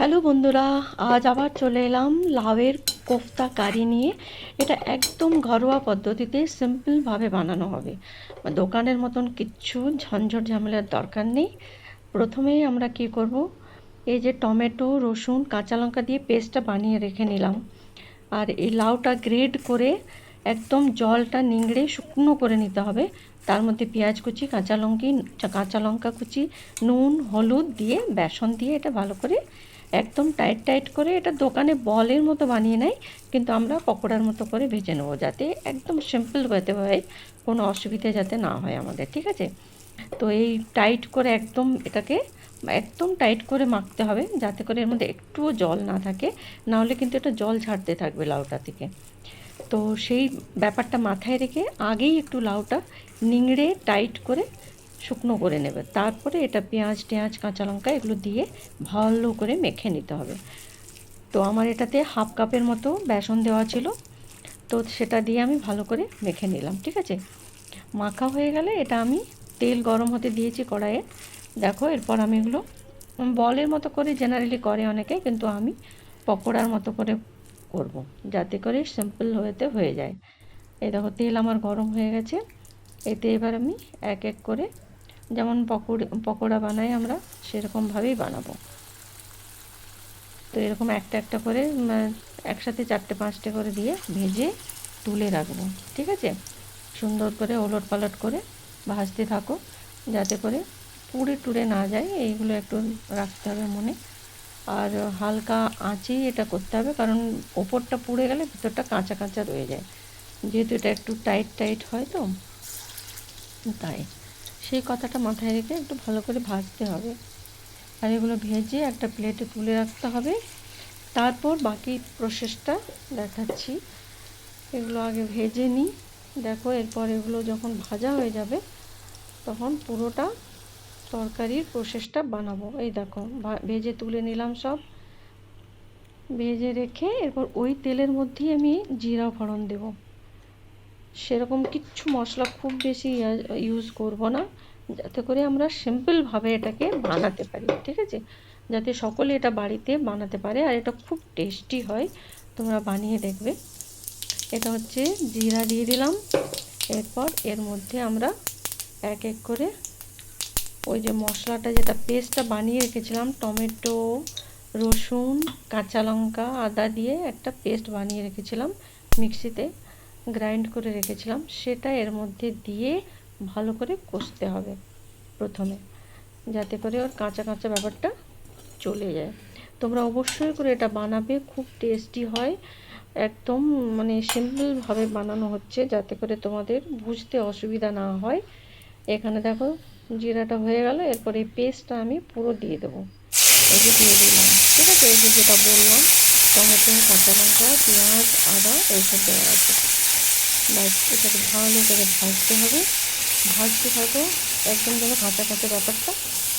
Hello বন্ধুরা, আজ আবার চলে এলাম লাউয়ের কোফতা কারি নিয়ে। এটা একদম ঘরোয়া পদ্ধতিতে সিম্পলভাবে বানানো হবে। দোকানের মতন কিচ্ছু ঝঞ্ঝট ঝামেলার দরকার নেই। প্রথমেই আমরা কি করব, এই যে টমেটো, রসুন, কাঁচা লঙ্কা দিয়ে পেস্টটা বানিয়ে রেখে নিলাম। আর এই লাউটা গ্রেড করে একদম জলটা নিংড়ে শুকনো করে নিতে হবে। তার মধ্যে পেঁয়াজ কুচি, কাঁচা লঙ্কা কুচি, নুন, হলুদ দিয়ে, বেসন দিয়ে এটা ভালো করে একদম টাইট টাইট করে এটা দোকানে বলের মতো বানিয়ে নেয়, কিন্তু আমরা পকোড়ার মতো করে ভেজে নেবো, যাতে একদম সিম্পল হতে হয়, কোনো অসুবিধা যাতে না হয় আমাদের। ঠিক আছে? তো এই টাইট করে একদম এটাকে একদম টাইট করে মাখতে হবে, যাতে করে এর মধ্যে একটুও জল না থাকে, নাহলে কিন্তু এটা জল ছাড়তে থাকবে লাউটা থেকে। তো সেই ব্যাপারটা মাথায় রেখে আগেই একটু লাউটা নিংড়ে টাইট করে শুকনো করে নেবে। তারপরে এটা পেঁয়াজ টেঁয়াজ কাঁচা লঙ্কা এগুলো দিয়ে ভালো করে মেখে নিতে হবে। তো আমার এটাতে হাফ কাপের মতো বেসন দেওয়া ছিল, তো সেটা দিয়ে আমি ভালো করে মেখে নিলাম। ঠিক আছে? মাখা হয়ে গেলে এটা আমি তেল গরম হতে দিয়েছি কড়াইয়ে। দেখো, এরপর আমি এগুলো বলের মতো করে জেনারেলি করে অনেকে, কিন্তু আমি পকোড়ার মতো করে করব, যাতে করে সিম্পল হয়ে যায়। এই দেখো, তেল আমার গরম হয়ে গেছে। এতে এবার আমি এক এক করে, যেমন পকোড়া বানাই আমরা, সেরকমভাবেই বানাবো। তো এরকম একটা একটা করে একসাথে 4-5টে করে দিয়ে ভেজে তুলে রাখবো। ঠিক আছে? সুন্দর করে ওলট পালট করে ভাজতে থাকো, যাতে করে পুড়ে টুড়ে না যায়, এইগুলো একটু রাখতে হবে মনে। আর হালকা আঁচেই এটা করতে হবে, কারণ ওপরটা পুড়ে গেলে ভিতরটা কাঁচা কাঁচা রয়ে যায়, যেহেতু এটা একটু টাইট টাইট হয়, তো তাই সেই কথাটা মাথায় রেখে একটু ভালো করে ভাজতে হবে। আর এগুলো ভেজে একটা প্লেটে তুলে রাখতে হবে। তারপর বাকি প্রসেসটা দেখাচ্ছি। এগুলো আগে ভেজে নিই। দেখো, এরপর এগুলো যখন ভাজা হয়ে যাবে, তখন পুরোটা তরকারির প্রসেসটা বানাবো। এই দেখো, ভেজে তুলে নিলাম সব। ভেজে রেখে এরপর ওই তেলের মধ্যেই আমি জিরা ফোড়ন দেব। সেরকম কিচ্ছু মশলা খুব বেশি ইউজ করব না, যাতে করে আমরা সিম্পলভাবে এটাকে বানাতে পারি। ঠিক আছে? যাতে সকলে এটা বাড়িতে বানাতে পারে, আর এটা খুব টেস্টি হয়, তোমরা বানিয়ে দেখবে। এটা হচ্ছে জিরা দিয়ে দিলাম। এরপর এর মধ্যে আমরা এক এক করে ওই যে মশলাটা, যেটা পেস্টটা বানিয়ে রেখেছিলাম, টমেটো, রসুন, কাঁচা লঙ্কা, আদা দিয়ে একটা পেস্ট বানিয়ে রেখেছিলাম, মিক্সিতে গ্রাইন্ড করে রেখেছিলাম, সেটা এর মধ্যে দিয়ে ভালো করে কষতে হবে প্রথমে, যাতে করে ওর কাঁচা কাঁচা ব্যাপারটা চলে যায়। তোমরা অবশ্যই করে এটা বানাবে, খুব টেস্টি হয়। একদম মানে সিম্পলভাবে বানানো হচ্ছে, যাতে করে তোমাদের বুঝতে অসুবিধা না হয়। এখানে দেখো, জিরাটা হয়ে গেল। এরপর এই পেস্টটা আমি পুরো দিয়ে দেবো। এই যে দিয়ে দিলাম। ঠিক আছে? এই যে যেটা বললাম, টমেটো, কাঁচা লঙ্কা, পেঁয়াজ, আদা এইসব দেওয়া আছে। ব্যাস, এটাকে ভালো করে ভাজতে হবে। ভাজতে থাকো, একদম যেন কাঁচা কাঁচা ব্যাপারটা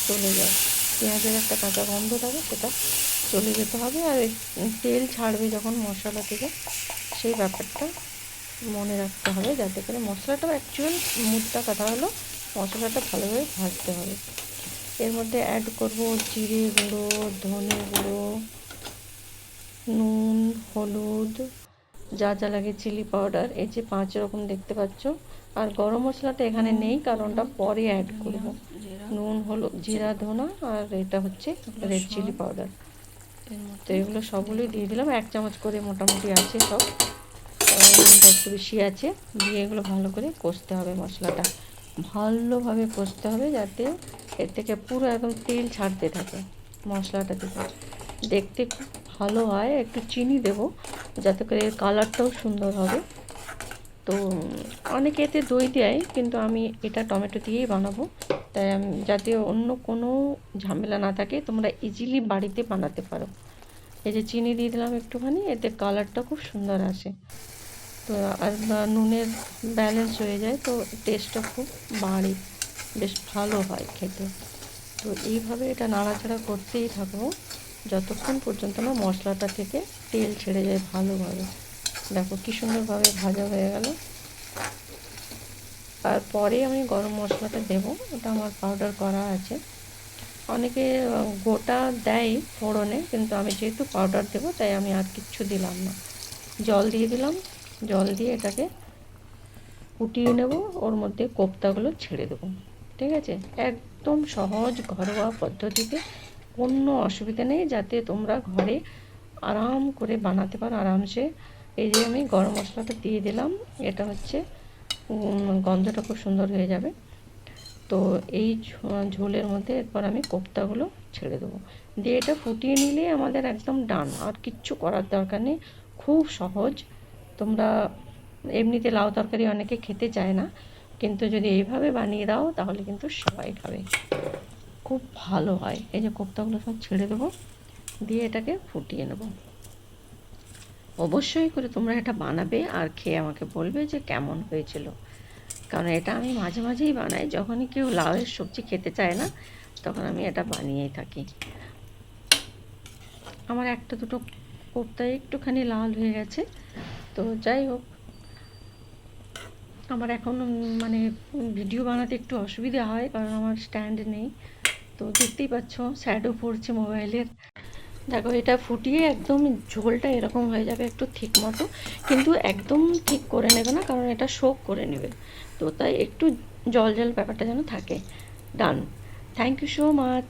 চলে যায়। পেঁয়াজের একটা কাঁচা গন্ধ থাকে, সেটা চলে যেতে হবে। আর তেল ছাড়বে যখন মশলা থেকে, সেই ব্যাপারটা মনে রাখতে হবে, যাতে করে মশলাটাও অ্যাকচুয়াল মুদ্রা কথা হলো মশলাটা ভালোভাবে ভাজতে হবে। এর মধ্যে অ্যাড করব জিরে গুঁড়ো, ধনে গুঁড়ো, নুন, হলুদ, যা যা লাগে, চিলি পাউডার, এই যে 5 রকম দেখতে পাচ্ছ। আর গরম মশলাটা এখানে নেই, কারণ ওটা পরে অ্যাড করব। নুন, হলুদ, জিরা, ধনা, আর এটা হচ্ছে রেড চিলি পাউডার। তো এগুলো সবগুলোই দিয়ে দিলাম। 1 চামচ করে মোটামুটি আছে সব, একটু বেশি আছে। দিয়ে এগুলো ভালো করে কষতে হবে, মশলাটা ভালোভাবে কষতে হবে, যাতে এর থেকে পুরো একদম তেল ছাড়তে থাকে মশলাটা থেকে, দেখতে খুব ভালো হয়। একটু চিনি দেব, যাতে করে এর কালারটাও সুন্দর হবে। তো অনেকে এতে দই দেয়, কিন্তু আমি এটা টমেটো দিয়েই বানাবো, তাই আমি, যাতে অন্য কোনো ঝামেলা না থাকে, তোমরা ইজিলি বাড়িতে বানাতে পারো। এই যে চিনি দিয়ে দিলাম একটুখানি, এতে কালারটা খুব সুন্দর আসে। তো আর নুনের ব্যালেন্স হয়ে যায়, তো টেস্টটা খুব বাড়ে, বেশ ভালো হয় খেতে। তো এইভাবে এটা নাড়াচাড়া করতেই থাকবো, যতক্ষণ পর্যন্ত না মশলাটা থেকে তেল ছেড়ে যায় ভালোভাবে। দেখো কী সুন্দরভাবে ভাজা হয়ে গেল। আর পরে আমি গরম মশলাটা দেবো, ওটা আমার পাউডার করা আছে। অনেকে গোটা দেয় ফোড়নে, কিন্তু আমি যেহেতু পাউডার দেবো তাই আমি আর কিচ্ছু দিলাম না। জল দিয়ে দিলাম, জল দিয়ে এটাকে ফুটিয়ে নেব, ওর মধ্যে কোপ্তাগুলো ছেড়ে দেবো। ঠিক আছে, একদম সহজ ঘরোয়া পদ্ধতিতে, কোনো অসুবিধা নেই, যাতে তোমরা ঘরে আরাম করে বানাতে পারো আরামসে। এই যে আমি গরম মশলাটা দিয়ে দিলাম, এটা হচ্ছে গন্ধটা খুব সুন্দর হয়ে যাবে। তো এই ঝোলের মধ্যে এরপর আমি কোপ্তাগুলো ছেড়ে দেবো, দিয়ে এটা ফুটিয়ে নিলে আমাদের একদম ডান, আর কিচ্ছু করার দরকার নেই, খুব সহজ। তোমরা এমনিতে লাউ তরকারি অনেকে খেতে চায় না, কিন্তু যদি এইভাবে বানিয়ে দাও তাহলে কিন্তু সবাই খাবে, খুব ভালো হয়। এই যে কোপ্তাগুলো সব ছেড়ে দেবো, দিয়ে এটাকে ফুটিয়ে নেব। অবশ্যই করে তোমরা এটা বানাবে আর খেয়ে আমাকে বলবে যে কেমন হয়েছিল, কারণ এটা আমি মাঝে মাঝেই বানাই, যখনই কেউ লাউয়ের সবজি খেতে চায় না তখন আমি এটা বানিয়েই থাকি। আমার একটা দুটো কোপ্তা একটুখানি লাল হয়ে গেছে, তো যাই হোক, আমার এখন মানে ভিডিও বানাতে একটু অসুবিধা হয়, কারণ আমার স্ট্যান্ড নেই। তো দেখতেই পাচ্ছ শ্যাডো পড়ছে মোবাইলের। দেখো এটা ফুটিয়ে একদম ঝোলটা এরকম হয়ে যাবে, একটু ঠিক মতো, কিন্তু একদম ঠিক করে নেবে না, কারণ এটা সোক করে নেবে, তো তাই একটু জল জল ব্যাপারটা যেন থাকে। Done. Thank you so much.